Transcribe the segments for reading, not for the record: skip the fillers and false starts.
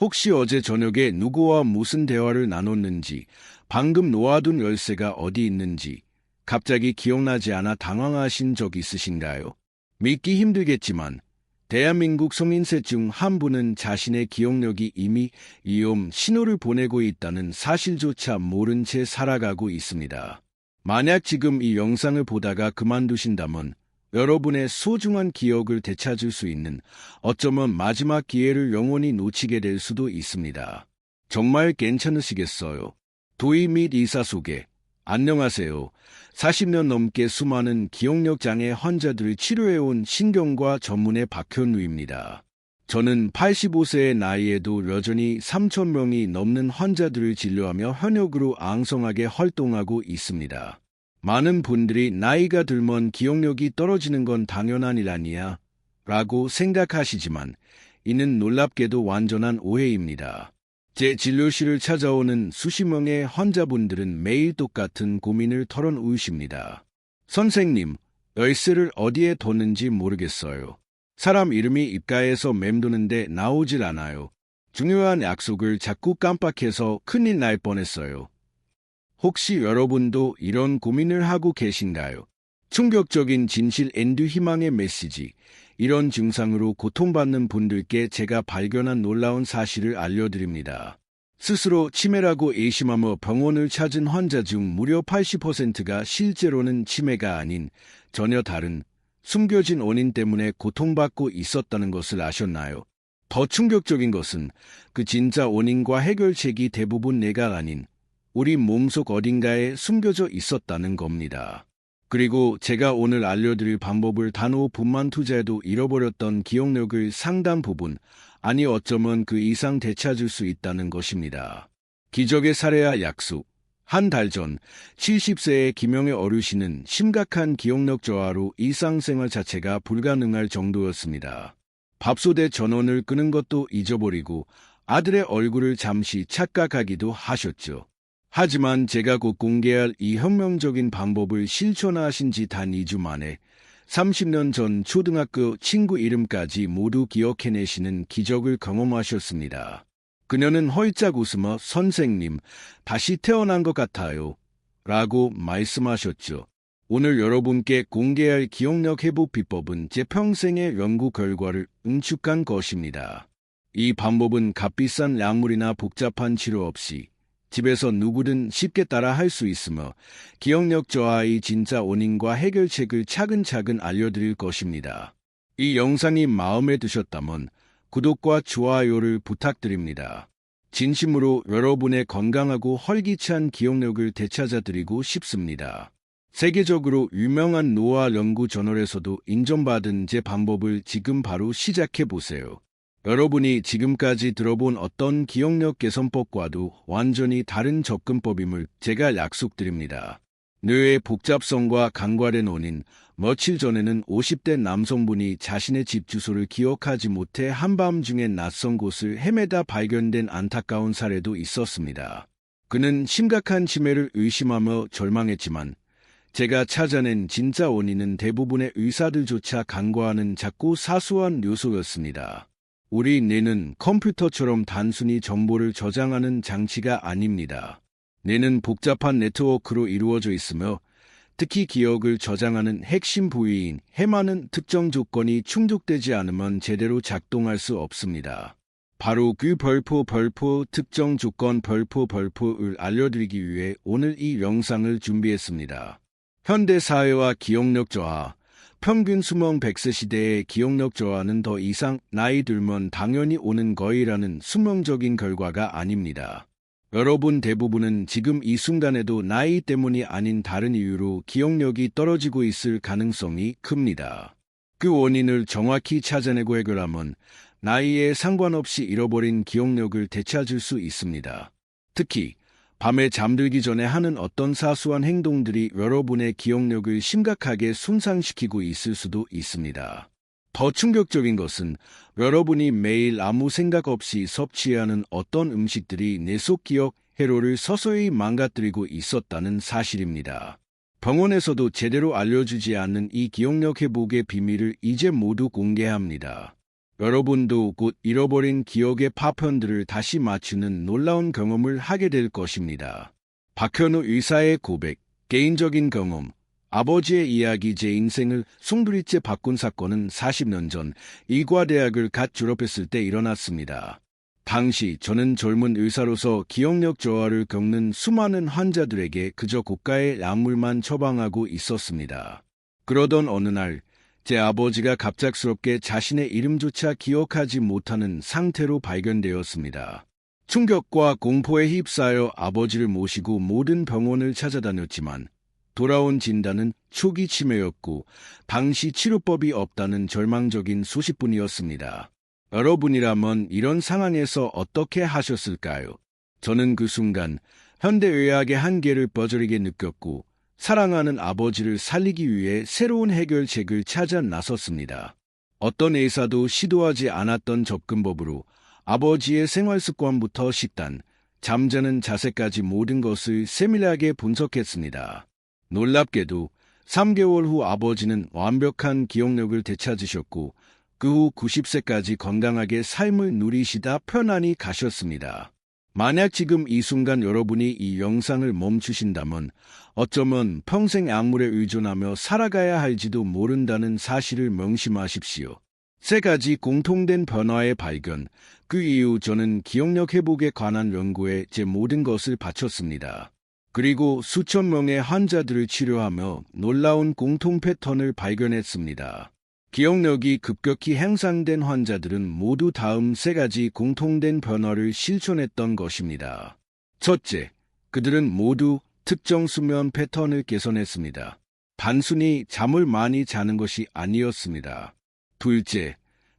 혹시 어제 저녁에 누구와 무슨 대화를 나눴는지, 방금 놓아둔 열쇠가 어디 있는지, 갑자기 기억나지 않아 당황하신 적 있으신가요? 믿기 힘들겠지만, 대한민국 성인세 중 한 분은 자신의 기억력이 이미 위험 신호를 보내고 있다는 사실조차 모른 채 살아가고 있습니다. 만약 지금 이 영상을 보다가 그만두신다면 여러분의 소중한 기억을 되찾을 수 있는 어쩌면 마지막 기회를 영원히 놓치게 될 수도 있습니다. 정말 괜찮으시겠어요? 도의 및 의사소개. 안녕하세요. 40년 넘게 수많은 기억력 장애 환자들을 치료해온 신경과 전문의 박현우입니다. 저는 85세의 나이에도 여전히 3,000명이 넘는 환자들을 진료하며 현역으로 앙성하게 활동하고 있습니다. 많은 분들이 나이가 들면 기억력이 떨어지는 건 당연한 일 아니야 라고 생각하시지만 이는 놀랍게도 완전한 오해입니다. 제 진료실을 찾아오는 수십 명의 환자분들은 매일 똑같은 고민을 털어놓으십니다. 선생님, 열쇠를 어디에 뒀는지 모르겠어요. 사람 이름이 입가에서 맴도는데 나오질 않아요. 중요한 약속을 자꾸 깜빡해서 큰일 날 뻔했어요. 혹시 여러분도 이런 고민을 하고 계신가요? 충격적인 진실 앤드 희망의 메시지. 이런 증상으로 고통받는 분들께 제가 발견한 놀라운 사실을 알려드립니다. 스스로 치매라고 의심하며 병원을 찾은 환자 중 무려 80%가 실제로는 치매가 아닌 전혀 다른 숨겨진 원인 때문에 고통받고 있었다는 것을 아셨나요? 더 충격적인 것은 그 진짜 원인과 해결책이 대부분 내가 아닌 우리 몸속 어딘가에 숨겨져 있었다는 겁니다. 그리고 제가 오늘 알려드릴 방법을 단 5분만 투자해도 잃어버렸던 기억력을 상당 부분, 아니 어쩌면 그 이상 되찾을 수 있다는 것입니다. 기적의 사례와 약속. 한 달 전 70세의 김영애 어르신은 심각한 기억력 저하로 일상생활 자체가 불가능할 정도였습니다. 밥솥에 전원을 끄는 것도 잊어버리고 아들의 얼굴을 잠시 착각하기도 하셨죠. 하지만 제가 곧 공개할 이 혁명적인 방법을 실천하신 지 단 2주 만에 30년 전 초등학교 친구 이름까지 모두 기억해내시는 기적을 경험하셨습니다. 그녀는 헐짝 웃으며 선생님, 다시 태어난 것 같아요. 라고 말씀하셨죠. 오늘 여러분께 공개할 기억력 회복 비법은 제 평생의 연구 결과를 응축한 것입니다. 이 방법은 값비싼 약물이나 복잡한 치료 없이 집에서 누구든 쉽게 따라 할 수 있으며 기억력 저하의 진짜 원인과 해결책을 차근차근 알려드릴 것입니다. 이 영상이 마음에 드셨다면 구독과 좋아요를 부탁드립니다. 진심으로 여러분의 건강하고 활기찬 기억력을 되찾아드리고 싶습니다. 세계적으로 유명한 노화 연구 저널에서도 인정받은 제 방법을 지금 바로 시작해보세요. 여러분이 지금까지 들어본 어떤 기억력 개선법과도 완전히 다른 접근법임을 제가 약속드립니다. 뇌의 복잡성과 간과된 원인. 며칠 전에는 50대 남성분이 자신의 집 주소를 기억하지 못해 한밤중에 낯선 곳을 헤매다 발견된 안타까운 사례도 있었습니다. 그는 심각한 치매를 의심하며 절망했지만 제가 찾아낸 진짜 원인은 대부분의 의사들조차 간과하는 작고 사소한 요소였습니다. 우리 뇌는 컴퓨터처럼 단순히 정보를 저장하는 장치가 아닙니다. 뇌는 복잡한 네트워크로 이루어져 있으며 특히 기억을 저장하는 핵심 부위인 해마는 특정 조건이 충족되지 않으면 제대로 작동할 수 없습니다. 바로 그 별표 특정 조건 별표를 알려드리기 위해 오늘 이 영상을 준비했습니다. 현대사회와 기억력 저하. 평균 수명 100세 시대의 기억력 저하는 더 이상 나이 들면 당연히 오는 거이라는 수명적인 결과가 아닙니다. 여러분 대부분은 지금 이 순간에도 나이 때문이 아닌 다른 이유로 기억력이 떨어지고 있을 가능성이 큽니다. 그 원인을 정확히 찾아내고 해결하면 나이에 상관없이 잃어버린 기억력을 되찾을 수 있습니다. 특히 밤에 잠들기 전에 하는 어떤 사소한 행동들이 여러분의 기억력을 심각하게 손상시키고 있을 수도 있습니다. 더 충격적인 것은 여러분이 매일 아무 생각 없이 섭취하는 어떤 음식들이 뇌 속 기억 회로를 서서히 망가뜨리고 있었다는 사실입니다. 병원에서도 제대로 알려주지 않는 이 기억력 회복의 비밀을 이제 모두 공개합니다. 여러분도 곧 잃어버린 기억의 파편들을 다시 맞추는 놀라운 경험을 하게 될 것입니다. 박현우 의사의 고백, 개인적인 경험, 아버지의 이야기. 제 인생을 송두리째 바꾼 사건은 40년 전 의과대학을 갓 졸업했을 때 일어났습니다. 당시 저는 젊은 의사로서 기억력 저하를 겪는 수많은 환자들에게 그저 고가의 약물만 처방하고 있었습니다. 그러던 어느 날 제 아버지가 갑작스럽게 자신의 이름조차 기억하지 못하는 상태로 발견되었습니다. 충격과 공포에 휩싸여 아버지를 모시고 모든 병원을 찾아다녔지만 돌아온 진단은 초기 치매였고 당시 치료법이 없다는 절망적인 소식뿐이었습니다. 여러분이라면 이런 상황에서 어떻게 하셨을까요? 저는 그 순간 현대의학의 한계를 뼈저리게 느꼈고 사랑하는 아버지를 살리기 위해 새로운 해결책을 찾아 나섰습니다. 어떤 의사도 시도하지 않았던 접근법으로 아버지의 생활습관부터 식단, 잠자는 자세까지 모든 것을 세밀하게 분석했습니다. 놀랍게도 3개월 후 아버지는 완벽한 기억력을 되찾으셨고 그 후 90세까지 건강하게 삶을 누리시다 편안히 가셨습니다. 만약 지금 이 순간 여러분이 이 영상을 멈추신다면 어쩌면 평생 약물에 의존하며 살아가야 할지도 모른다는 사실을 명심하십시오. 3가지 공통된 변화의 발견, 그 이후 저는 기억력 회복에 관한 연구에 제 모든 것을 바쳤습니다. 그리고 수천 명의 환자들을 치료하며 놀라운 공통 패턴을 발견했습니다. 기억력이 급격히 향상된 환자들은 모두 다음 3가지 공통된 변화를 실천했던 것입니다. 첫째, 그들은 모두 특정 수면 패턴을 개선했습니다. 단순히 잠을 많이 자는 것이 아니었습니다. 둘째,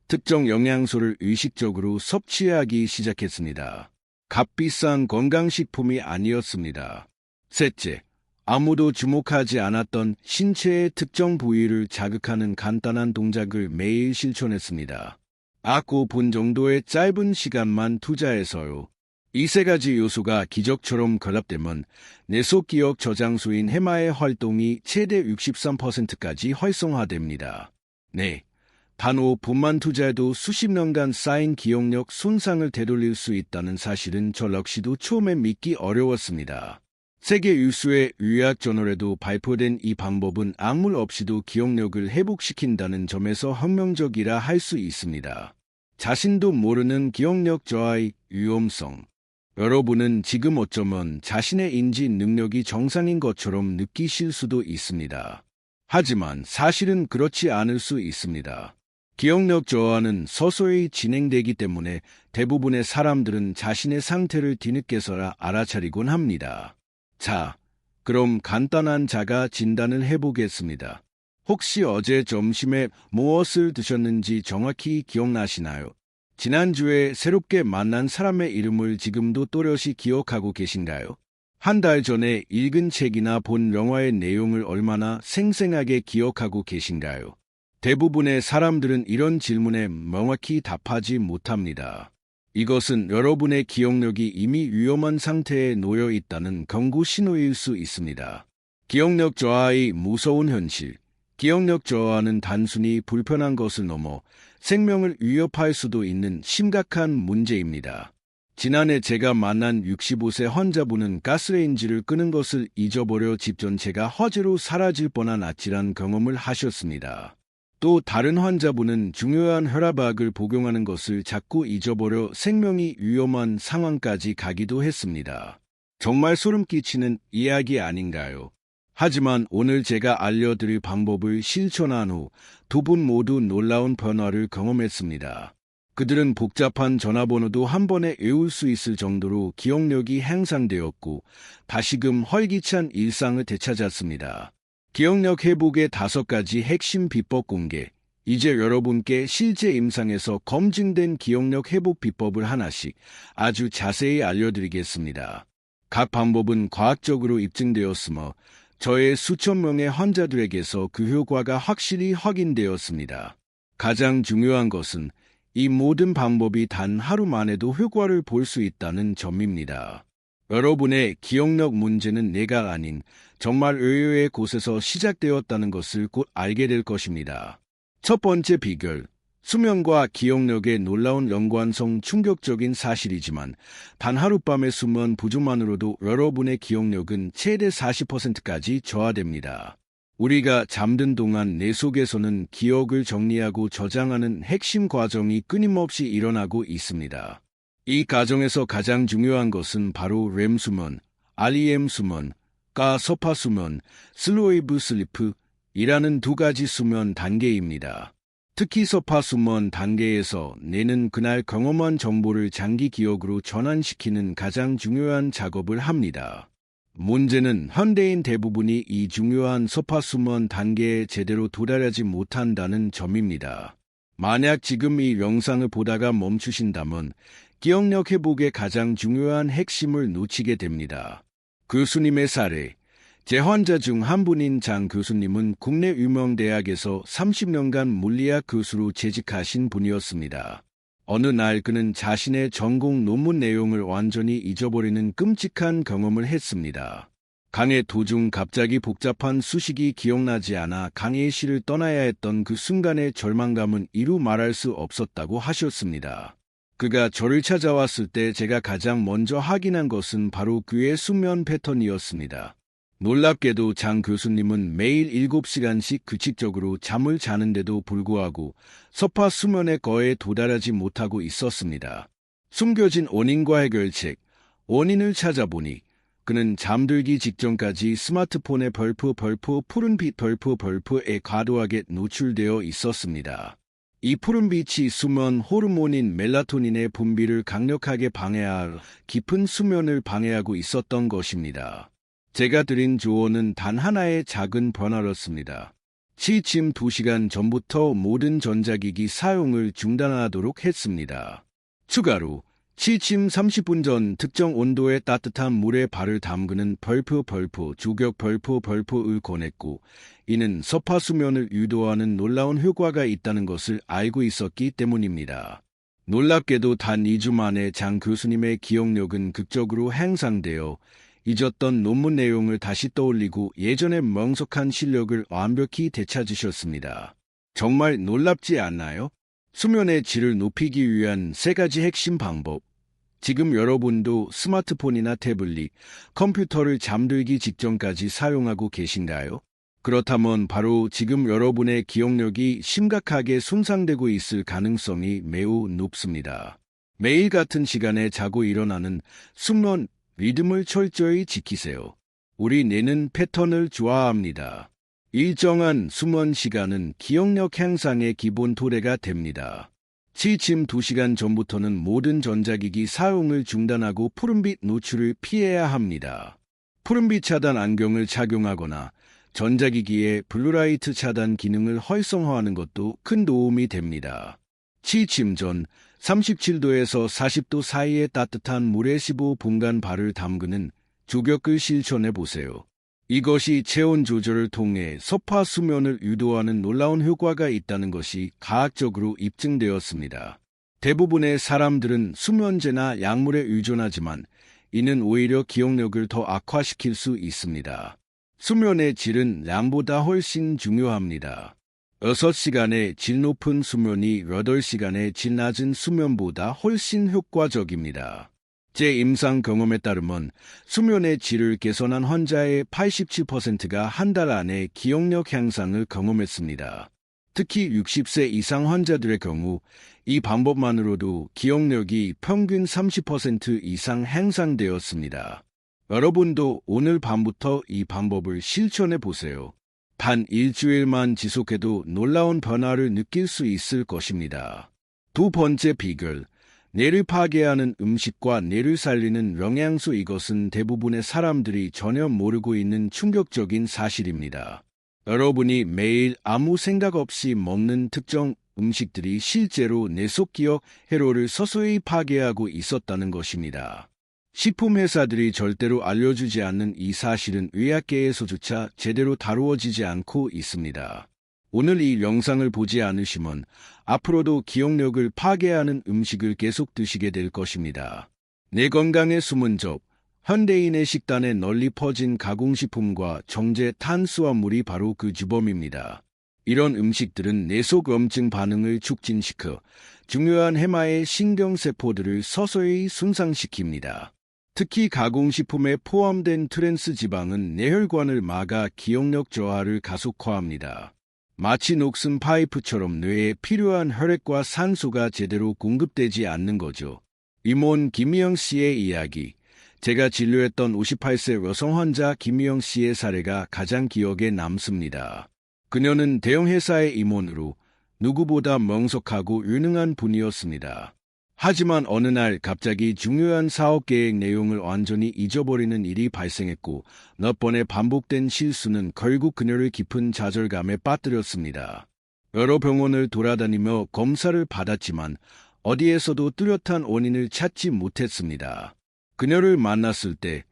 특정 영양소를 의식적으로 섭취하기 시작했습니다. 값비싼 건강식품이 아니었습니다. 셋째, 아무도 주목하지 않았던 신체의 특정 부위를 자극하는 간단한 동작을 매일 실천했습니다. 아고 본 정도의 짧은 시간만 투자해서요. 이 3가지 요소가 기적처럼 결합되면 뇌속 기억 저장소인 해마의 활동이 최대 63%까지 활성화됩니다. 네, 단 5분만 투자해도 수십 년간 쌓인 기억력 손상을 되돌릴 수 있다는 사실은 저 역시도 처음엔 믿기 어려웠습니다. 세계 유수의 의학 저널에도 발표된 이 방법은 약물 없이도 기억력을 회복시킨다는 점에서 혁명적이라 할 수 있습니다. 자신도 모르는 기억력 저하의 위험성. 여러분은 지금 어쩌면 자신의 인지 능력이 정상인 것처럼 느끼실 수도 있습니다. 하지만 사실은 그렇지 않을 수 있습니다. 기억력 저하는 서서히 진행되기 때문에 대부분의 사람들은 자신의 상태를 뒤늦게서야 알아차리곤 합니다. 자, 그럼 간단한 자가 진단을 해보겠습니다. 혹시 어제 점심에 무엇을 드셨는지 정확히 기억나시나요? 지난주에 새롭게 만난 사람의 이름을 지금도 또렷이 기억하고 계신가요? 한 달 전에 읽은 책이나 본 영화의 내용을 얼마나 생생하게 기억하고 계신가요? 대부분의 사람들은 이런 질문에 명확히 답하지 못합니다. 이것은 여러분의 기억력이 이미 위험한 상태에 놓여 있다는 경고 신호일 수 있습니다. 기억력 저하의 무서운 현실. 기억력 저하는 단순히 불편한 것을 넘어 생명을 위협할 수도 있는 심각한 문제입니다. 지난해 제가 만난 65세 환자분은 가스레인지를 끄는 것을 잊어버려 집 전체가 화재로 사라질 뻔한 아찔한 경험을 하셨습니다. 또 다른 환자분은 중요한 혈압약을 복용하는 것을 자꾸 잊어버려 생명이 위험한 상황까지 가기도 했습니다. 정말 소름 끼치는 이야기 아닌가요? 하지만 오늘 제가 알려드릴 방법을 실천한 후 2분 모두 놀라운 변화를 경험했습니다. 그들은 복잡한 전화번호도 한 번에 외울 수 있을 정도로 기억력이 향상되었고 다시금 활기찬 일상을 되찾았습니다. 기억력 회복의 5가지 핵심 비법 공개. 이제 여러분께 실제 임상에서 검증된 기억력 회복 비법을 하나씩 아주 자세히 알려드리겠습니다. 각 방법은 과학적으로 입증되었으며 저의 수천 명의 환자들에게서 그 효과가 확실히 확인되었습니다. 가장 중요한 것은 이 모든 방법이 단 하루 만에도 효과를 볼 수 있다는 점입니다. 여러분의 기억력 문제는 내가 아닌 정말 의외의 곳에서 시작되었다는 것을 곧 알게 될 것입니다. 첫 번째 비결, 수면과 기억력의 놀라운 연관성 충격적인 사실이지만 단 하룻밤의 수면 부족만으로도 여러분의 기억력은 최대 40%까지 저하됩니다. 우리가 잠든 동안 뇌 속에서는 기억을 정리하고 저장하는 핵심 과정이 끊임없이 일어나고 있습니다. 이 과정에서 가장 중요한 것은 바로 렘 수면, REM 수면, 소파 수면, 슬로우 슬리프이라는 두 가지 수면 단계입니다. 특히 소파 수면 단계에서 뇌는 그날 경험한 정보를 장기 기억으로 전환시키는 가장 중요한 작업을 합니다. 문제는 현대인 대부분이 이 중요한 소파 수면 단계에 제대로 도달하지 못한다는 점입니다. 만약 지금 이 영상을 보다가 멈추신다면 기억력 회복의 가장 중요한 핵심을 놓치게 됩니다. 교수님의 사례. 제 환자 중 한 분인 장 교수님은 국내 유명 대학에서 30년간 물리학 교수로 재직하신 분이었습니다. 어느 날 그는 자신의 전공 논문 내용을 완전히 잊어버리는 끔찍한 경험을 했습니다. 강의 도중 갑자기 복잡한 수식이 기억나지 않아 강의실을 떠나야 했던 그 순간의 절망감은 이루 말할 수 없었다고 하셨습니다. 그가 저를 찾아왔을 때 제가 가장 먼저 확인한 것은 바로 그의 수면 패턴이었습니다. 놀랍게도 장 교수님은 매일 7시간씩 규칙적으로 잠을 자는데도 불구하고 소파 수면의 거에 도달하지 못하고 있었습니다. 숨겨진 원인과 해결책, 원인을 찾아보니 그는 잠들기 직전까지 스마트폰의 푸른빛 벌프에 과도하게 노출되어 있었습니다. 이 푸른빛이 수면 호르몬인 멜라토닌의 분비를 강력하게 방해할 깊은 수면을 방해하고 있었던 것입니다. 제가 드린 조언은 단 하나의 작은 변화였습니다. 취침 2시간 전부터 모든 전자기기 사용을 중단하도록 했습니다. 추가로 취침 30분 전 특정 온도의 따뜻한 물에 발을 담그는 조격 벌프을 권했고 이는 소파 수면을 유도하는 놀라운 효과가 있다는 것을 알고 있었기 때문입니다. 놀랍게도 단 2주 만에 장 교수님의 기억력은 극적으로 향상되어 잊었던 논문 내용을 다시 떠올리고 예전의 명석한 실력을 완벽히 되찾으셨습니다. 정말 놀랍지 않나요? 수면의 질을 높이기 위한 3가지 핵심 방법. 지금 여러분도 스마트폰이나 태블릿, 컴퓨터를 잠들기 직전까지 사용하고 계신가요? 그렇다면 바로 지금 여러분의 기억력이 심각하게 손상되고 있을 가능성이 매우 높습니다. 매일 같은 시간에 자고 일어나는 수면 리듬을 철저히 지키세요. 우리 뇌는 패턴을 좋아합니다. 일정한 수면 시간은 기억력 향상의 기본 토대가 됩니다. 취침 2시간 전부터는 모든 전자기기 사용을 중단하고 푸른빛 노출을 피해야 합니다. 푸른빛 차단 안경을 착용하거나 전자기기의 블루라이트 차단 기능을 활성화하는 것도 큰 도움이 됩니다. 취침 전 37도에서 40도 사이의 따뜻한 물에 15분간 발을 담그는 조격을 실천해 보세요. 이것이 체온 조절을 통해 소파 수면을 유도하는 놀라운 효과가 있다는 것이 과학적으로 입증되었습니다. 대부분의 사람들은 수면제나 약물에 의존하지만 이는 오히려 기억력을 더 악화시킬 수 있습니다. 수면의 질은 양보다 훨씬 중요합니다. 6시간의 질 높은 수면이 8시간의 질 낮은 수면보다 훨씬 효과적입니다. 제 임상 경험에 따르면 수면의 질을 개선한 환자의 87%가 한 달 안에 기억력 향상을 경험했습니다. 특히 60세 이상 환자들의 경우 이 방법만으로도 기억력이 평균 30% 이상 향상되었습니다. 여러분도 오늘 밤부터 이 방법을 실천해 보세요. 단 일주일만 지속해도 놀라운 변화를 느낄 수 있을 것입니다. 두 번째 비결, 뇌를 파괴하는 음식과 뇌를 살리는 영양소. 이것은 대부분의 사람들이 전혀 모르고 있는 충격적인 사실입니다. 여러분이 매일 아무 생각 없이 먹는 특정 음식들이 실제로 뇌 속 기억 회로를 서서히 파괴하고 있었다는 것입니다. 식품회사들이 절대로 알려주지 않는 이 사실은 의학계에서조차 제대로 다루어지지 않고 있습니다. 오늘 이 영상을 보지 않으시면 앞으로도 기억력을 파괴하는 음식을 계속 드시게 될 것입니다. 내 건강에 숨은 적, 현대인의 식단에 널리 퍼진 가공식품과 정제 탄수화물이 바로 그 주범입니다. 이런 음식들은 내속염증 반응을 촉진시켜 중요한 해마의 신경세포들을 서서히 손상시킵니다. 특히 가공식품에 포함된 트랜스 지방은 뇌혈관을 막아 기억력 저하를 가속화합니다. 마치 녹슨 파이프처럼 뇌에 필요한 혈액과 산소가 제대로 공급되지 않는 거죠. 이모인 김미영 씨의 이야기. 제가 진료했던 58세 여성 환자 김미영 씨의 사례가 가장 기억에 남습니다. 그녀는 대형 회사의 임원으로 누구보다 명석하고 유능한 분이었습니다. 하지만 어느 날 갑자기 중요한 사업 계획 내용을 완전히 잊어버리는 일이 발생했고 몇 번의 반복된 실수는 결국 그녀를 깊은 좌절감에 빠뜨렸습니다. 여러 병원을 돌아다니며 검사를 받았지만 어디에서도 뚜렷한 원인을 찾지 못했습니다. 그녀를 만났을 때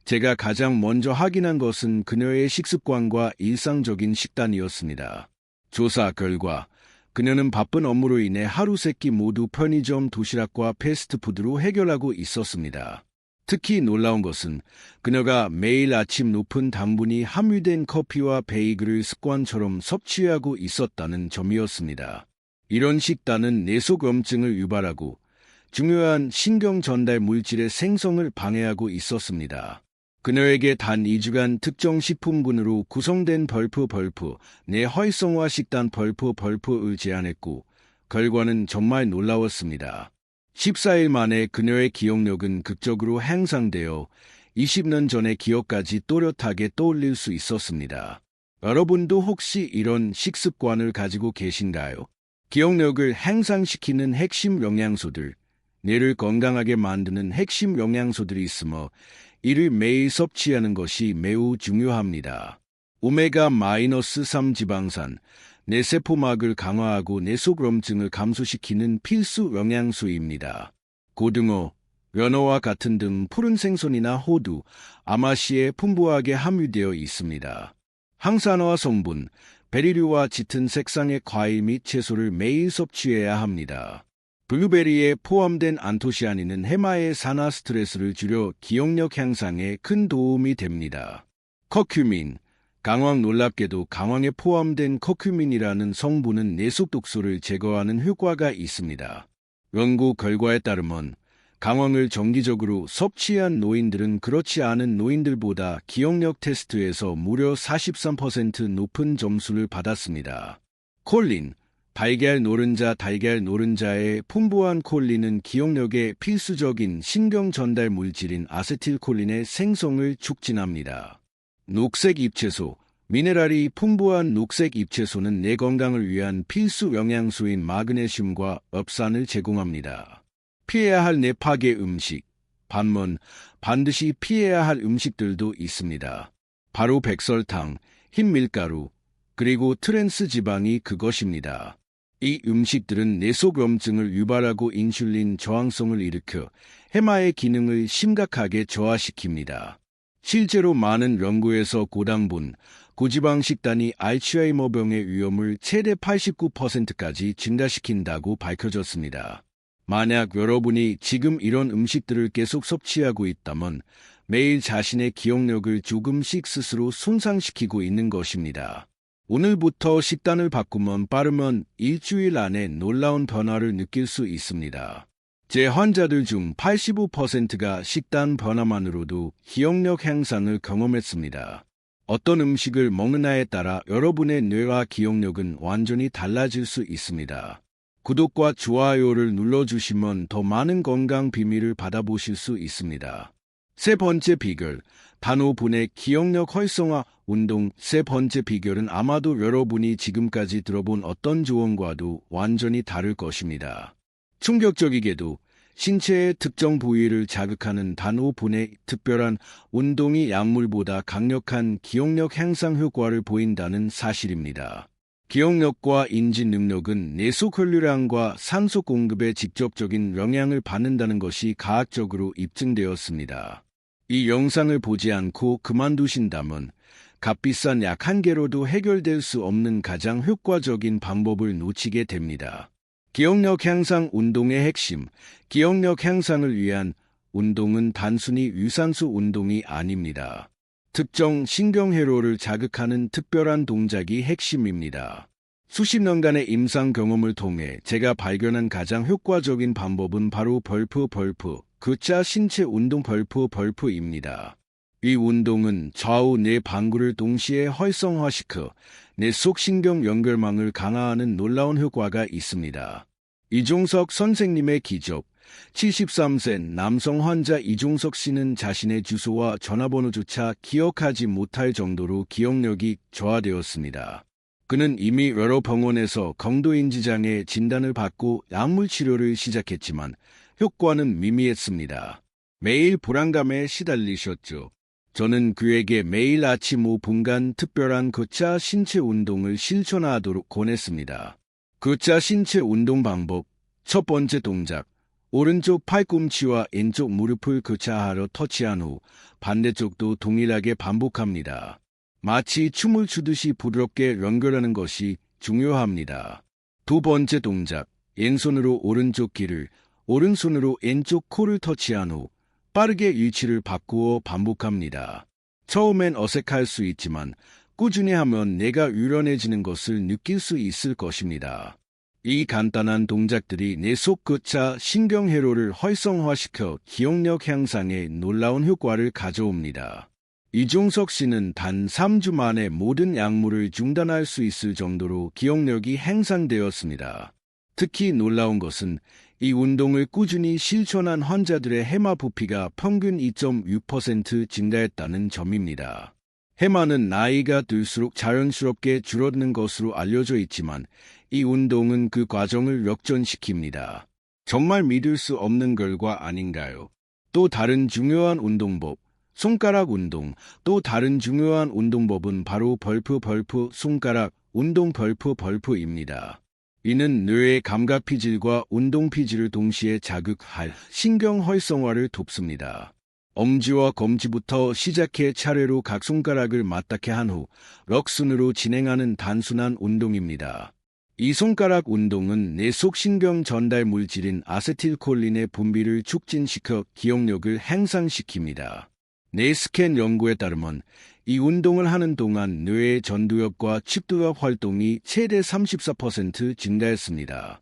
제가 가장 먼저 확인한 것은 그녀의 식습관과 일상적인 식단이었습니다. 조사 결과 그녀는 바쁜 업무로 인해 하루 세 끼 모두 편의점 도시락과 패스트푸드로 해결하고 있었습니다. 특히 놀라운 것은 그녀가 매일 아침 높은 당분이 함유된 커피와 베이글을 습관처럼 섭취하고 있었다는 점이었습니다. 이런 식단은 내속염증을 유발하고 중요한 신경 전달 물질의 생성을 방해하고 있었습니다. 그녀에게 단 2주간 특정 식품군으로 구성된 벌프 내 활성화 식단 벌프을 제안했고 결과는 정말 놀라웠습니다. 14일 만에 그녀의 기억력은 극적으로 향상되어 20년 전의 기억까지 또렷하게 떠올릴 수 있었습니다. 여러분도 혹시 이런 식습관을 가지고 계신가요? 기억력을 향상시키는 핵심 영양소들, 뇌를 건강하게 만드는 핵심 영양소들이 있으며 이를 매일 섭취하는 것이 매우 중요합니다. 오메가-3 지방산, 뇌세포막을 강화하고 내속염증을 감소시키는 필수 영양소입니다. 고등어, 연어와 같은 등 푸른 생선이나 호두, 아마시에 풍부하게 함유되어 있습니다. 항산화 성분, 베리류와 짙은 색상의 과일 및 채소를 매일 섭취해야 합니다. 블루베리에 포함된 안토시아닌은 해마의 산화 스트레스를 줄여 기억력 향상에 큰 도움이 됩니다. 커큐민, 강황. 놀랍게도 강황에 포함된 커큐민이라는 성분은 내속 독소를 제거하는 효과가 있습니다. 연구 결과에 따르면 강황을 정기적으로 섭취한 노인들은 그렇지 않은 노인들보다 기억력 테스트에서 무려 43% 높은 점수를 받았습니다. 콜린, 달걀 노른자의 풍부한 콜린은 기억력에 필수적인 신경 전달 물질인 아세틸콜린의 생성을 촉진합니다. 녹색 잎채소, 미네랄이 풍부한 녹색 잎채소는 뇌 건강을 위한 필수 영양소인 마그네슘과 업산을 제공합니다. 피해야 할 뇌 파괴 음식, 반면 반드시 피해야 할 음식들도 있습니다. 바로 백설탕, 흰 밀가루, 그리고 트랜스 지방이 그것입니다. 이 음식들은 내속염증을 유발하고 인슐린 저항성을 일으켜 해마의 기능을 심각하게 저하시킵니다. 실제로 많은 연구에서 고당분, 고지방 식단이 알츠하이머병의 위험을 최대 89%까지 증가시킨다고 밝혀졌습니다. 만약 여러분이 지금 이런 음식들을 계속 섭취하고 있다면 매일 자신의 기억력을 조금씩 스스로 손상시키고 있는 것입니다. 오늘부터 식단을 바꾸면 빠르면 일주일 안에 놀라운 변화를 느낄 수 있습니다. 제 환자들 중 85%가 식단 변화만으로도 기억력 향상을 경험했습니다. 어떤 음식을 먹느냐에 따라 여러분의 뇌와 기억력은 완전히 달라질 수 있습니다. 구독과 좋아요를 눌러주시면 더 많은 건강 비밀을 받아보실 수 있습니다. 세 번째 비결, 단 5분의 기억력 활성화 운동. 세 번째 비결은 아마도 여러분이 지금까지 들어본 어떤 조언과도 완전히 다를 것입니다. 충격적이게도 신체의 특정 부위를 자극하는 단 5분의 특별한 운동이 약물보다 강력한 기억력 향상 효과를 보인다는 사실입니다. 기억력과 인지 능력은 내속 혈류량과 산소 공급에 직접적인 영향을 받는다는 것이 과학적으로 입증되었습니다. 이 영상을 보지 않고 그만두신다면 값비싼 약 한 개로도 해결될 수 없는 가장 효과적인 방법을 놓치게 됩니다. 기억력 향상 운동의 핵심, 기억력 향상을 위한 운동은 단순히 유산소 운동이 아닙니다. 특정 신경회로를 자극하는 특별한 동작이 핵심입니다. 수십 년간의 임상 경험을 통해 제가 발견한 가장 효과적인 방법은 바로 벌프 그자 신체 운동 벌프입니다. 이 운동은 좌우 내 방구를 동시에 활성화시켜 내 속신경 연결망을 강화하는 놀라운 효과가 있습니다. 이종석 선생님의 기적. 73세 남성 환자 이종석 씨는 자신의 주소와 전화번호조차 기억하지 못할 정도로 기억력이 저하되었습니다. 그는 이미 여러 병원에서 경도인지장애 진단을 받고 약물 치료를 시작했지만 효과는 미미했습니다. 매일 불안감에 시달리셨죠. 저는 그에게 매일 아침 5분간 특별한 그자 신체 운동을 실천하도록 권했습니다. 그자 신체 운동 방법. 첫 번째 동작. 오른쪽 팔꿈치와 왼쪽 무릎을 그자하러 터치한 후 반대쪽도 동일하게 반복합니다. 마치 춤을 추듯이 부드럽게 연결하는 것이 중요합니다. 두 번째 동작. 왼손으로 오른쪽 귀를, 오른손으로 왼쪽 코를 터치한 후 빠르게 위치를 바꾸어 반복합니다. 처음엔 어색할 수 있지만 꾸준히 하면 내가 유연해지는 것을 느낄 수 있을 것입니다. 이 간단한 동작들이 내 속 그자 신경회로를 활성화시켜 기억력 향상에 놀라운 효과를 가져옵니다. 이종석 씨는 단 3주 만에 모든 약물을 중단할 수 있을 정도로 기억력이 향상되었습니다. 특히 놀라운 것은 이 운동을 꾸준히 실천한 환자들의 해마 부피가 평균 2.6% 증가했다는 점입니다. 해마는 나이가 들수록 자연스럽게 줄어드는 것으로 알려져 있지만 이 운동은 그 과정을 역전시킵니다. 정말 믿을 수 없는 결과 아닌가요? 또 다른 중요한 운동법. 손가락 운동. 또 다른 중요한 운동법은 바로 벌프 손가락 운동 벌프입니다. 이는 뇌의 감각 피질과 운동 피질을 동시에 자극할 신경 활성화를 돕습니다. 엄지와 검지부터 시작해 차례로 각 손가락을 맞닿게 한 후 럭순으로 진행하는 단순한 운동입니다. 이 손가락 운동은 내 속 신경 전달 물질인 아세틸콜린의 분비를 촉진시켜 기억력을 향상시킵니다. 뇌 스캔 연구에 따르면 이 운동을 하는 동안 뇌의 전두엽과 측두엽 활동이 최대 34% 증가했습니다.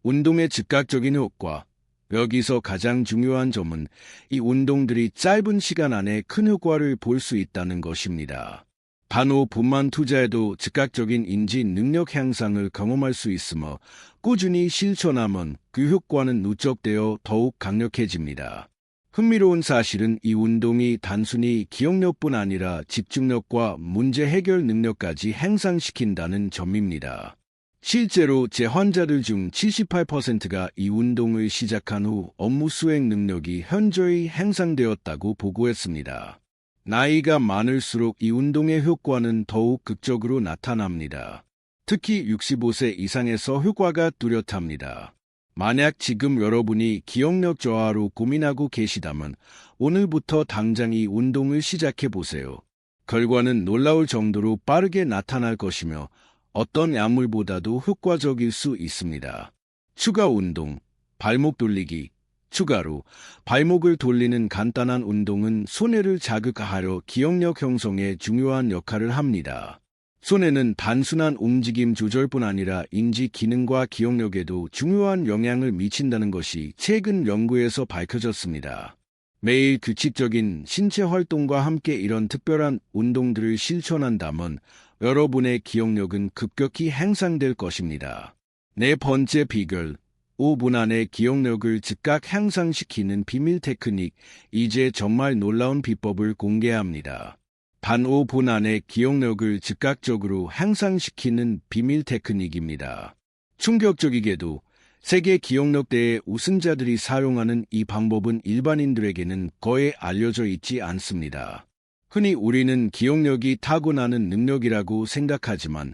운동의 즉각적인 효과. 여기서 가장 중요한 점은 이 운동들이 짧은 시간 안에 큰 효과를 볼 수 있다는 것입니다. 단 5분만 투자해도 즉각적인 인지 능력 향상을 경험할 수 있으며 꾸준히 실천하면 그 효과는 누적되어 더욱 강력해집니다. 흥미로운 사실은 이 운동이 단순히 기억력뿐 아니라 집중력과 문제 해결 능력까지 향상시킨다는 점입니다. 실제로 제 환자들 중 78%가 이 운동을 시작한 후 업무 수행 능력이 현저히 향상되었다고 보고했습니다. 나이가 많을수록 이 운동의 효과는 더욱 극적으로 나타납니다. 특히 65세 이상에서 효과가 뚜렷합니다. 만약 지금 여러분이 기억력 저하로 고민하고 계시다면 오늘부터 당장 이 운동을 시작해 보세요. 결과는 놀라울 정도로 빠르게 나타날 것이며 어떤 약물보다도 효과적일 수 있습니다. 추가 운동, 발목 돌리기. 추가로 발목을 돌리는 간단한 운동은 손해를 자극하려 기억력 형성에 중요한 역할을 합니다. 손해는 단순한 움직임 조절뿐 아니라 인지 기능과 기억력에도 중요한 영향을 미친다는 것이 최근 연구에서 밝혀졌습니다. 매일 규칙적인 신체 활동과 함께 이런 특별한 운동들을 실천한다면 여러분의 기억력은 급격히 향상될 것입니다. 네 번째 비결. 5분 안에 기억력을 즉각 향상시키는 비밀 테크닉. 이제 정말 놀라운 비법을 공개합니다. 단 5분 안에 기억력을 즉각적으로 향상시키는 비밀 테크닉입니다. 충격적이게도 세계 기억력대회 우승자들이 사용하는 이 방법은 일반인들에게는 거의 알려져 있지 않습니다. 흔히 우리는 기억력이 타고나는 능력이라고 생각하지만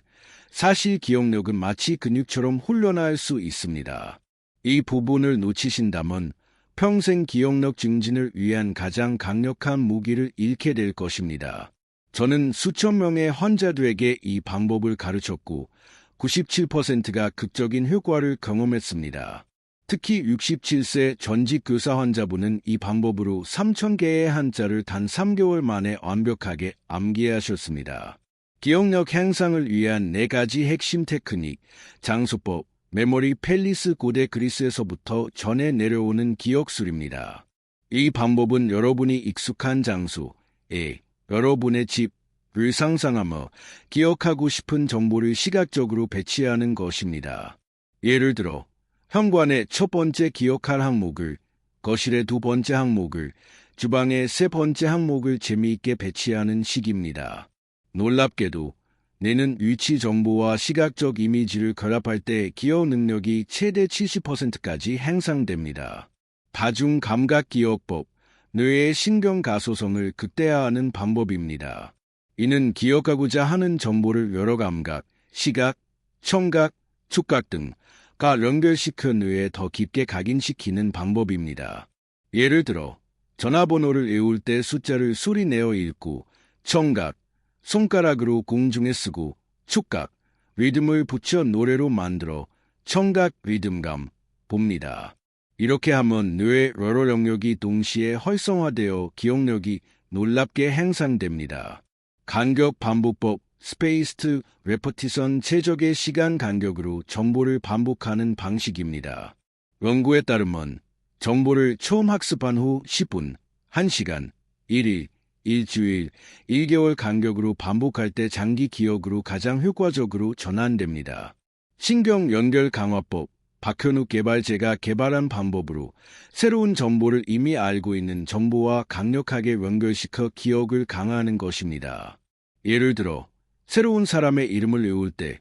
사실 기억력은 마치 근육처럼 훈련할 수 있습니다. 이 부분을 놓치신다면 평생 기억력 증진을 위한 가장 강력한 무기를 잃게 될 것입니다. 저는 수천 명의 환자들에게 이 방법을 가르쳤고 97%가 극적인 효과를 경험했습니다. 특히 67세 전직 교사 환자분은 이 방법으로 3,000개의 한자를 단 3개월 만에 완벽하게 암기하셨습니다. 기억력 향상을 위한 4가지 핵심 테크닉, 장수법, 메모리 팰리스 고대 그리스에서부터 전해 내려오는 기억술입니다. 이 방법은 여러분이 익숙한 장소에 여러분의 집을 상상하며 기억하고 싶은 정보를 시각적으로 배치하는 것입니다. 예를 들어, 현관의 첫 번째 기억할 항목을, 거실의 두 번째 항목을, 주방의 세 번째 항목을 재미있게 배치하는 식입니다. 놀랍게도 뇌는 위치 정보와 시각적 이미지를 결합할 때 기억 능력이 최대 70%까지 향상됩니다. 다중감각기억법, 뇌의 신경 가소성을 극대화하는 방법입니다. 이는 기억하고자 하는 정보를 여러 감각, 시각, 청각,触각 등과 연결시켜 뇌에 더 깊게 각인시키는 방법입니다. 예를 들어, 전화번호를 외울 때 숫자를 소리내어 읽고, 청각, 손가락으로 공중에 쓰고, 촉각, 리듬을 붙여 노래로 만들어 청각 리듬감 봅니다. 이렇게 하면 뇌의 여러 영역이 동시에 활성화되어 기억력이 놀랍게 향상됩니다. 간격 반복법, 스페이스드 레퍼티션 최적의 시간 간격으로 정보를 반복하는 방식입니다. 연구에 따르면 정보를 처음 학습한 후 10분, 1시간, 1일, 일주일, 1개월 간격으로 반복할 때 장기 기억으로 가장 효과적으로 전환됩니다. 신경 연결 강화법, 박현욱 개발자가 개발한 방법으로 새로운 정보를 이미 알고 있는 정보와 강력하게 연결시켜 기억을 강화하는 것입니다. 예를 들어, 새로운 사람의 이름을 외울 때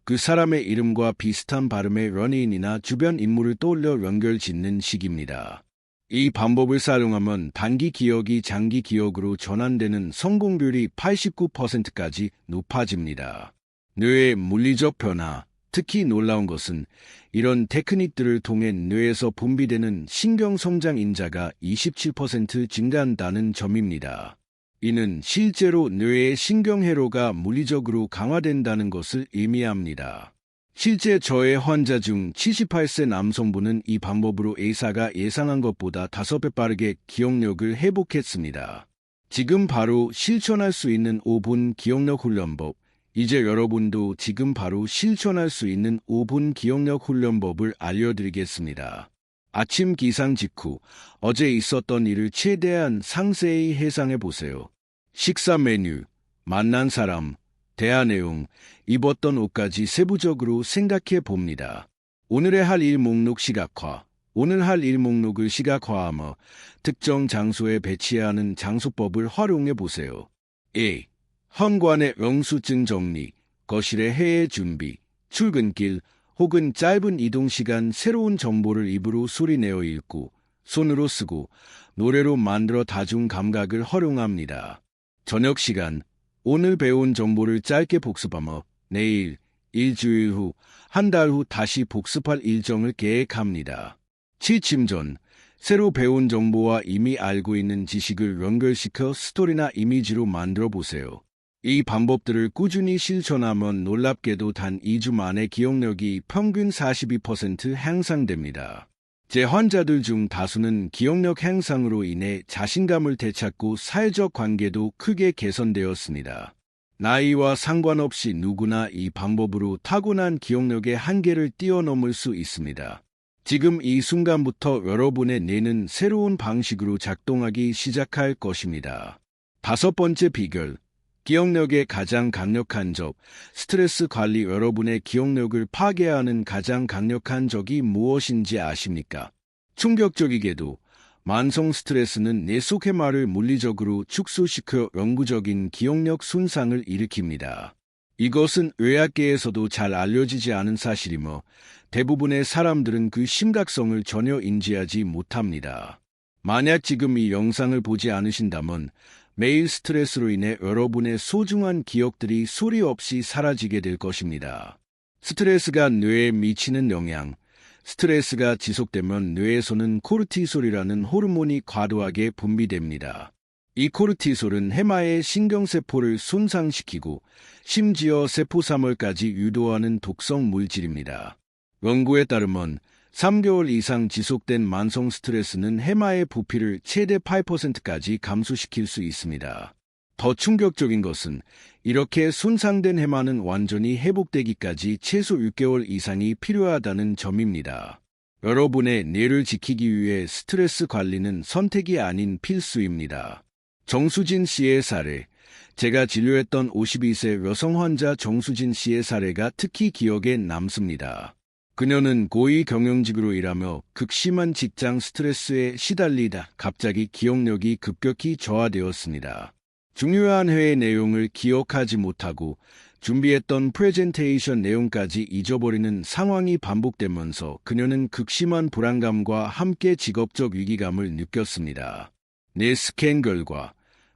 그 사람의 이름과 비슷한 발음의 연예인이나 주변 인물을 떠올려 연결 짓는 식입니다. 이 방법을 사용하면 단기 기억이 장기 기억으로 전환되는 성공률이 89%까지 높아집니다. 뇌의 물리적 변화, 특히 놀라운 것은 이런 테크닉들을 통해 뇌에서 분비되는 신경성장 인자가 27% 증가한다는 점입니다. 이는 실제로 뇌의 신경회로가 물리적으로 강화된다는 것을 의미합니다. 실제 저의 환자 중 78세 남성분은 이 방법으로 의사가 예상한 것보다 5배 빠르게 기억력을 회복했습니다. 지금 바로 실천할 수 있는 5분 기억력 훈련법. 이제 여러분도 지금 바로 실천할 수 있는 5분 기억력 훈련법을 알려드리겠습니다. 아침 기상 직후 어제 있었던 일을 최대한 상세히 회상해 보세요. 식사 메뉴, 만난 사람, 대화 내용, 입었던 옷까지 세부적으로 생각해 봅니다. 오늘의 할 일 목록 시각화, 오늘 할 일 목록을 시각화하며 특정 장소에 배치하는 장소법을 활용해 보세요. A. 현관의 영수증 정리, 거실의 회의 준비, 출근길 혹은 짧은 이동시간 새로운 정보를 입으로 소리내어 읽고 손으로 쓰고 노래로 만들어 다중감각을 활용합니다. 저녁 시간, 오늘 배운 정보를 짧게 복습하며 내일, 일주일 후, 한 달 후 다시 복습할 일정을 계획합니다. 취침 전, 새로 배운 정보와 이미 알고 있는 지식을 연결시켜 스토리나 이미지로 만들어 보세요. 이 방법들을 꾸준히 실천하면 놀랍게도 단 2주 만에 기억력이 평균 42% 향상됩니다. 제 환자들 중 다수는 기억력 향상으로 인해 자신감을 되찾고 사회적 관계도 크게 개선되었습니다. 나이와 상관없이 누구나 이 방법으로 타고난 기억력의 한계를 뛰어넘을 수 있습니다. 지금 이 순간부터 여러분의 뇌는 새로운 방식으로 작동하기 시작할 것입니다. 5번째 비결, 기억력의 가장 강력한 적, 스트레스 관리. 여러분의 기억력을 파괴하는 가장 강력한 적이 무엇인지 아십니까? 충격적이게도 만성 스트레스는 뇌 속 해마를 물리적으로 축소시켜 영구적인 기억력 손상을 일으킵니다. 이것은 의학계에서도 잘 알려지지 않은 사실이며 대부분의 사람들은 그 심각성을 전혀 인지하지 못합니다. 만약 지금 이 영상을 보지 않으신다면 매일 스트레스로 인해 여러분의 소중한 기억들이 소리 없이 사라지게 될 것입니다. 스트레스가 뇌에 미치는 영향. 스트레스가 지속되면 뇌에서는 코르티솔이라는 호르몬이 과도하게 분비됩니다. 이 코르티솔은 해마의 신경세포를 손상시키고 심지어 세포사멸까지 유도하는 독성 물질입니다. 연구에 따르면 3개월 이상 지속된 만성 스트레스는 해마의 부피를 최대 8%까지 감소시킬 수 있습니다. 더 충격적인 것은 이렇게 손상된 해마는 완전히 회복되기까지 최소 6개월 이상이 필요하다는 점입니다. 여러분의 뇌를 지키기 위해 스트레스 관리는 선택이 아닌 필수입니다. 정수진 씨의 사례. 제가 진료했던 52세 여성 환자 정수진 씨의 사례가 특히 기억에 남습니다. 그녀는 고위 경영직으로 일하며 극심한 직장 스트레스에 시달리다 갑자기 기억력이 급격히 저하되었습니다. 중요한 회의 내용을 기억하지 못하고 준비했던 프레젠테이션 내용까지 잊어버리는 상황이 반복되면서 그녀는 극심한 불안감과 함께 직업적 위기감을 느꼈습니다. 뇌 스캔 결과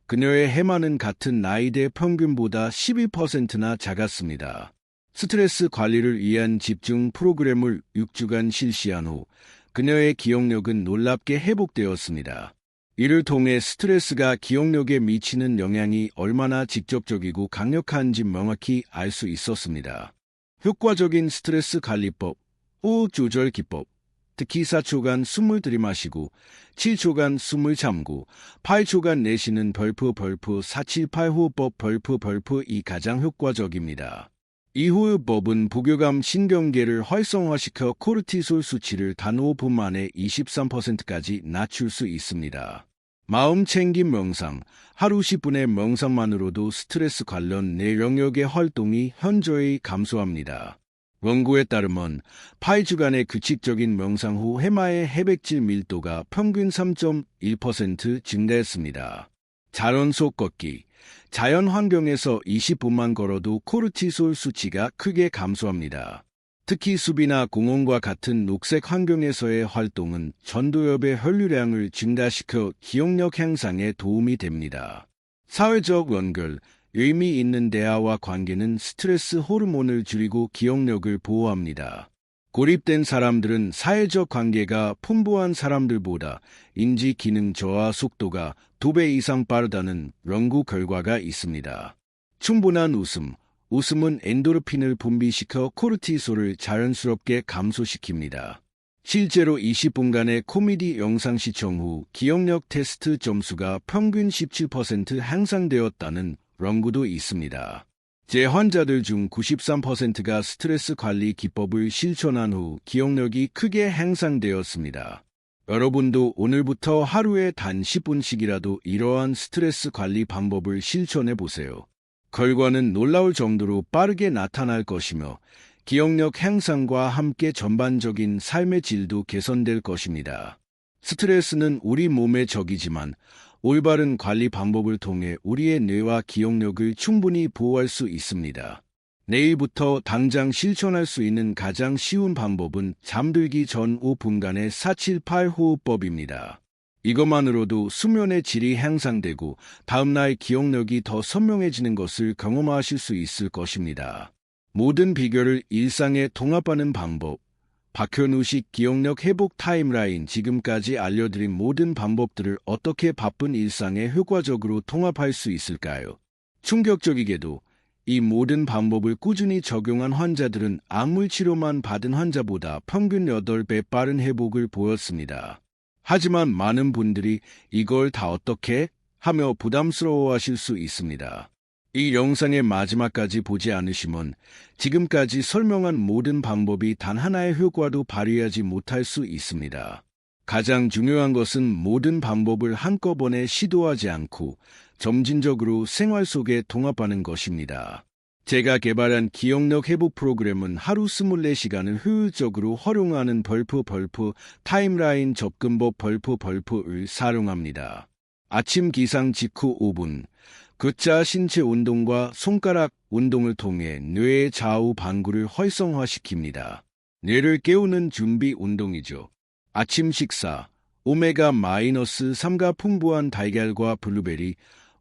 그녀의 해마는 같은 나이대 평균보다 12%나 작았습니다. 스트레스 관리를 위한 집중 프로그램을 6주간 실시한 후 그녀의 기억력은 놀랍게 회복되었습니다. 이를 통해 스트레스가 기억력에 미치는 영향이 얼마나 직접적이고 강력한지 명확히 알 수 있었습니다. 효과적인 스트레스 관리법, 호흡 조절 기법, 특히 4초간 숨을 들이마시고 7초간 숨을 참고 8초간 내쉬는 벌프 478 호흡법 벌프 이 가장 효과적입니다. 이 호흡법은 부교감 신경계를 활성화시켜 코르티솔 수치를 단 5분 만에 23%까지 낮출 수 있습니다. 마음 챙김 명상, 하루 10분의 명상만으로도 스트레스 관련 뇌 영역의 활동이 현저히 감소합니다. 연구에 따르면 8주간의 규칙적인 명상 후 해마의 해백질 밀도가 평균 3.1% 증가했습니다. 자연 속 걷기, 자연 환경에서 20분만 걸어도 코르티솔 수치가 크게 감소합니다. 특히 숲이나 공원과 같은 녹색 환경에서의 활동은 전두엽의 혈류량을 증가시켜 기억력 향상에 도움이 됩니다. 사회적 연결, 의미 있는 대화와 관계는 스트레스 호르몬을 줄이고 기억력을 보호합니다. 고립된 사람들은 사회적 관계가 풍부한 사람들보다 인지 기능 저하 속도가 2배 이상 빠르다는 연구 결과가 있습니다. 충분한 웃음. 웃음은 엔도르핀을 분비시켜 코르티솔을 자연스럽게 감소시킵니다. 실제로 20분간의 코미디 영상 시청 후 기억력 테스트 점수가 평균 17% 향상되었다는 연구도 있습니다. 제 환자들 중 93%가 스트레스 관리 기법을 실천한 후 기억력이 크게 향상되었습니다. 여러분도 오늘부터 하루에 단 10분씩이라도 이러한 스트레스 관리 방법을 실천해 보세요. 결과는 놀라울 정도로 빠르게 나타날 것이며 기억력 향상과 함께 전반적인 삶의 질도 개선될 것입니다. 스트레스는 우리 몸의 적이지만 올바른 관리 방법을 통해 우리의 뇌와 기억력을 충분히 보호할 수 있습니다. 내일부터 당장 실천할 수 있는 가장 쉬운 방법은 잠들기 전 5분간의 478 호흡법입니다. 이것만으로도 수면의 질이 향상되고 다음날 기억력이 더 선명해지는 것을 경험하실 수 있을 것입니다. 모든 비결을 일상에 통합하는 방법. 박현우식 기억력 회복 타임라인. 지금까지 알려드린 모든 방법들을 어떻게 바쁜 일상에 효과적으로 통합할 수 있을까요? 충격적이게도 이 모든 방법을 꾸준히 적용한 환자들은 약물 치료만 받은 환자보다 평균 8배 빠른 회복을 보였습니다. 하지만 많은 분들이 이걸 다 어떻게 하며 부담스러워하실 수 있습니다. 이 영상의 마지막까지 보지 않으시면 지금까지 설명한 모든 방법이 단 하나의 효과도 발휘하지 못할 수 있습니다. 가장 중요한 것은 모든 방법을 한꺼번에 시도하지 않고 점진적으로 생활 속에 통합하는 것입니다. 제가 개발한 기억력 회복 프로그램은 하루 24시간을 효율적으로 활용하는 벌프 타임라인 접근법 벌프를 사용합니다. 아침 기상 직후 5분, 걷자 신체 운동과 손가락 운동을 통해 뇌의 좌우 반구를 활성화시킵니다. 뇌를 깨우는 준비 운동이죠. 아침 식사, 오메가-3가 풍부한 달걀과 블루베리,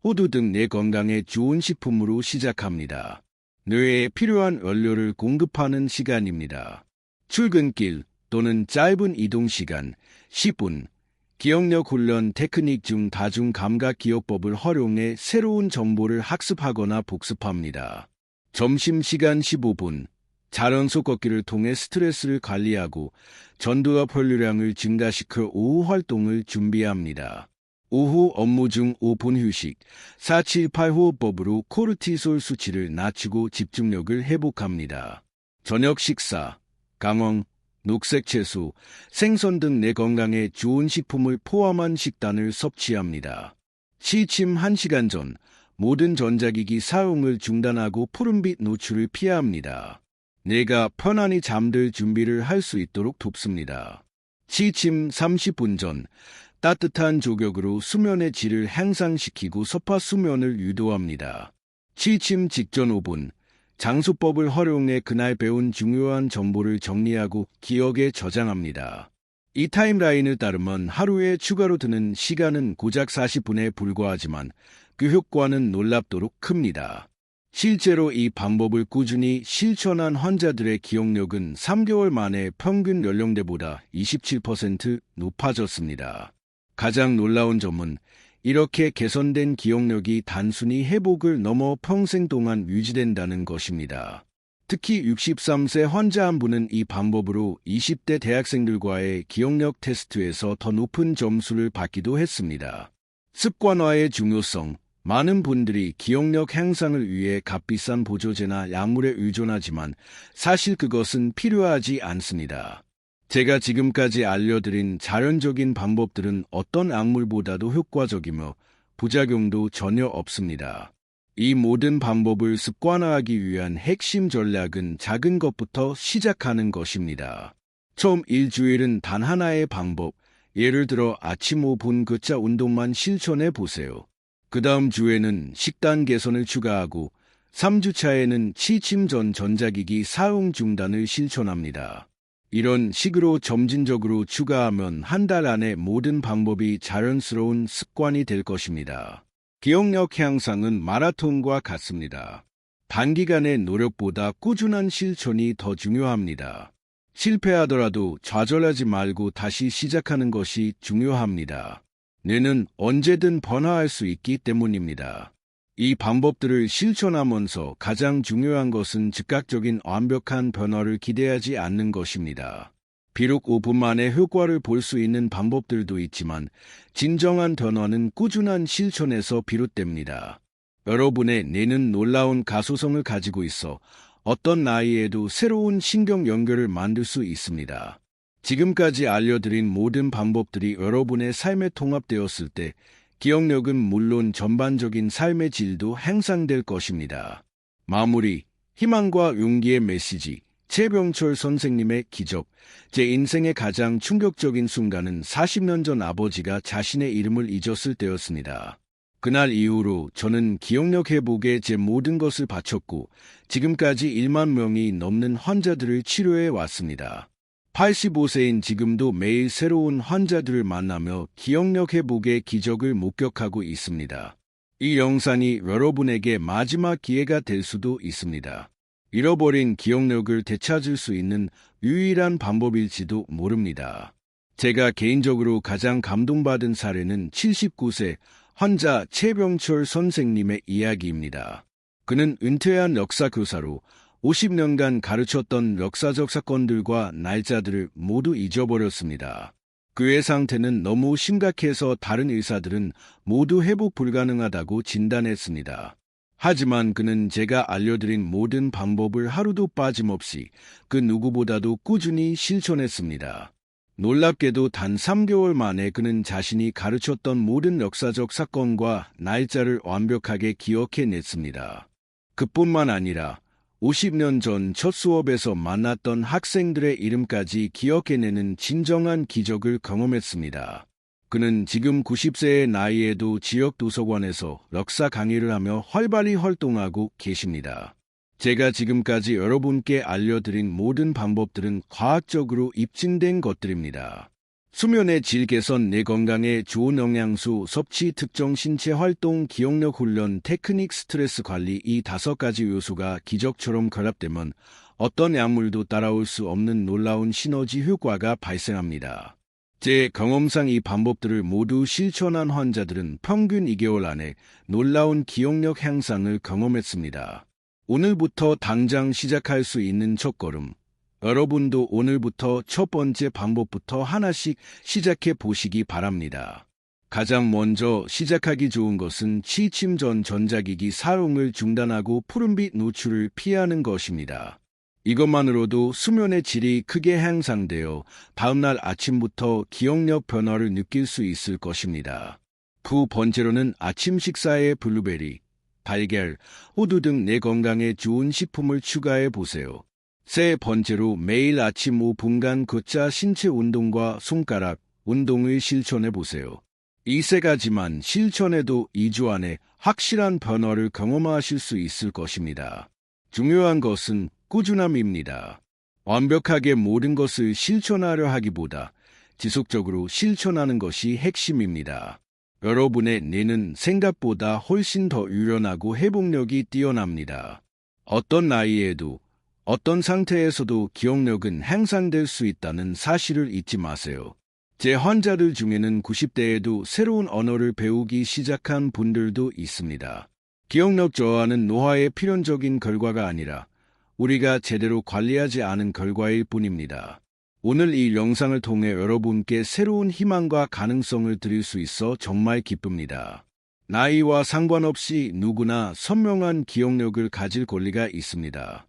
호두 등 뇌 건강에 좋은 식품으로 시작합니다. 뇌에 필요한 원료를 공급하는 시간입니다. 출근길 또는 짧은 이동 시간 10분, 기억력 훈련 테크닉 중 다중 감각 기억법을 활용해 새로운 정보를 학습하거나 복습합니다. 점심시간 15분, 자연속 걷기를 통해 스트레스를 관리하고 전두엽 혈류량을 증가시켜 오후 활동을 준비합니다. 오후 업무 중 5분 휴식, 478호흡법으로 코르티솔 수치를 낮추고 집중력을 회복합니다. 저녁 식사, 강황, 녹색 채소, 생선 등 내 건강에 좋은 식품을 포함한 식단을 섭취합니다. 취침 1시간 전, 모든 전자기기 사용을 중단하고 푸른빛 노출을 피해야 합니다. 내가 편안히 잠들 준비를 할 수 있도록 돕습니다. 취침 30분 전, 따뜻한 조격으로 수면의 질을 향상시키고 소파 수면을 유도합니다. 취침 직전 5분, 장수법을 활용해 그날 배운 중요한 정보를 정리하고 기억에 저장합니다. 이 타임라인을 따르면 하루에 추가로 드는 시간은 고작 40분에 불과하지만 그 효과는 놀랍도록 큽니다. 실제로 이 방법을 꾸준히 실천한 환자들의 기억력은 3개월 만에 평균 연령대보다 27% 높아졌습니다. 가장 놀라운 점은 이렇게 개선된 기억력이 단순히 회복을 넘어 평생 동안 유지된다는 것입니다. 특히 63세 환자 한 분은 이 방법으로 20대 대학생들과의 기억력 테스트에서 더 높은 점수를 받기도 했습니다. 습관화의 중요성. 많은 분들이 기억력 향상을 위해 값비싼 보조제나 약물에 의존하지만 사실 그것은 필요하지 않습니다. 제가 지금까지 알려드린 자연적인 방법들은 어떤 약물보다도 효과적이며 부작용도 전혀 없습니다. 이 모든 방법을 습관화하기 위한 핵심 전략은 작은 것부터 시작하는 것입니다. 처음 일주일은 단 하나의 방법, 예를 들어 아침 5분 걷자 운동만 실천해 보세요. 그 다음 주에는 식단 개선을 추가하고 3주차에는 취침 전 전자기기 사용 중단을 실천합니다. 이런 식으로 점진적으로 추가하면 한 달 안에 모든 방법이 자연스러운 습관이 될 것입니다. 기억력 향상은 마라톤과 같습니다. 단기간의 노력보다 꾸준한 실천이 더 중요합니다. 실패하더라도 좌절하지 말고 다시 시작하는 것이 중요합니다. 뇌는 언제든 변화할 수 있기 때문입니다. 이 방법들을 실천하면서 가장 중요한 것은 즉각적인 완벽한 변화를 기대하지 않는 것입니다. 비록 5분 만에 효과를 볼 수 있는 방법들도 있지만 진정한 변화는 꾸준한 실천에서 비롯됩니다. 여러분의 뇌는 놀라운 가소성을 가지고 있어 어떤 나이에도 새로운 신경 연결을 만들 수 있습니다. 지금까지 알려드린 모든 방법들이 여러분의 삶에 통합되었을 때 기억력은 물론 전반적인 삶의 질도 향상될 것입니다. 마무리, 희망과 용기의 메시지, 최병철 선생님의 기적. 제 인생의 가장 충격적인 순간은 40년 전 아버지가 자신의 이름을 잊었을 때였습니다. 그날 이후로 저는 기억력 회복에 제 모든 것을 바쳤고 지금까지 1만 명이 넘는 환자들을 치료해 왔습니다. 85세인 지금도 매일 새로운 환자들을 만나며 기억력 회복의 기적을 목격하고 있습니다. 이 영상이 여러분에게 마지막 기회가 될 수도 있습니다. 잃어버린 기억력을 되찾을 수 있는 유일한 방법일지도 모릅니다. 제가 개인적으로 가장 감동받은 사례는 79세 환자 최병철 선생님의 이야기입니다. 그는 은퇴한 역사교사로 50년간 가르쳤던 역사적 사건들과 날짜들을 모두 잊어버렸습니다. 그의 상태는 너무 심각해서 다른 의사들은 모두 회복 불가능하다고 진단했습니다. 하지만 그는 제가 알려드린 모든 방법을 하루도 빠짐없이 그 누구보다도 꾸준히 실천했습니다. 놀랍게도 단 3개월 만에 그는 자신이 가르쳤던 모든 역사적 사건과 날짜를 완벽하게 기억해냈습니다. 그뿐만 아니라 50년 전 첫 수업에서 만났던 학생들의 이름까지 기억해내는 진정한 기적을 경험했습니다. 그는 지금 90세의 나이에도 지역 도서관에서 역사 강의를 하며 활발히 활동하고 계십니다. 제가 지금까지 여러분께 알려드린 모든 방법들은 과학적으로 입증된 것들입니다. 수면의 질 개선, 뇌 건강에 좋은 영양소, 섭취, 특정 신체 활동, 기억력 훈련, 테크닉, 스트레스 관리 이 5가지 요소가 기적처럼 결합되면 어떤 약물도 따라올 수 없는 놀라운 시너지 효과가 발생합니다. 제 경험상 이 방법들을 모두 실천한 환자들은 평균 2개월 안에 놀라운 기억력 향상을 경험했습니다. 오늘부터 당장 시작할 수 있는 첫걸음. 여러분도 오늘부터 첫 번째 방법부터 하나씩 시작해 보시기 바랍니다. 가장 먼저 시작하기 좋은 것은 취침 전 전자기기 사용을 중단하고 푸른빛 노출을 피하는 것입니다. 이것만으로도 수면의 질이 크게 향상되어 다음날 아침부터 기억력 변화를 느낄 수 있을 것입니다. 두 번째로는 아침 식사에 블루베리, 달걀, 호두 등 내 건강에 좋은 식품을 추가해 보세요. 세 번째로 매일 아침 5분간 걷자 신체 운동과 손가락 운동을 실천해 보세요. 이 세 가지만 실천해도 2주 안에 확실한 변화를 경험하실 수 있을 것입니다. 중요한 것은 꾸준함입니다. 완벽하게 모든 것을 실천하려 하기보다 지속적으로 실천하는 것이 핵심입니다. 여러분의 뇌는 생각보다 훨씬 더 유연하고 회복력이 뛰어납니다. 어떤 나이에도 어떤 상태에서도 기억력은 향상될 수 있다는 사실을 잊지 마세요. 제 환자들 중에는 90대에도 새로운 언어를 배우기 시작한 분들도 있습니다. 기억력 저하는 노화의 필연적인 결과가 아니라 우리가 제대로 관리하지 않은 결과일 뿐입니다. 오늘 이 영상을 통해 여러분께 새로운 희망과 가능성을 드릴 수 있어 정말 기쁩니다. 나이와 상관없이 누구나 선명한 기억력을 가질 권리가 있습니다.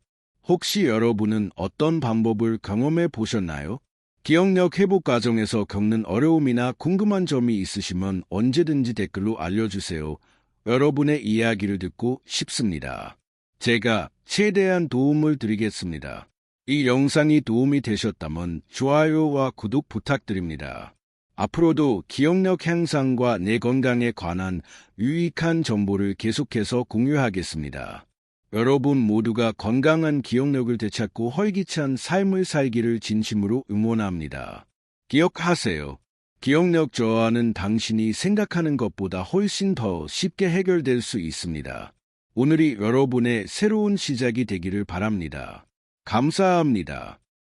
혹시 여러분은 어떤 방법을 경험해 보셨나요? 기억력 회복 과정에서 겪는 어려움이나 궁금한 점이 있으시면 언제든지 댓글로 알려주세요. 여러분의 이야기를 듣고 싶습니다. 제가 최대한 도움을 드리겠습니다. 이 영상이 도움이 되셨다면 좋아요와 구독 부탁드립니다. 앞으로도 기억력 향상과 내 건강에 관한 유익한 정보를 계속해서 공유하겠습니다. 여러분 모두가 건강한 기억력을 되찾고 활기찬 삶을 살기를 진심으로 응원합니다. 기억하세요. 기억력 저하는 당신이 생각하는 것보다 훨씬 더 쉽게 해결될 수 있습니다. 오늘이 여러분의 새로운 시작이 되기를 바랍니다. 감사합니다.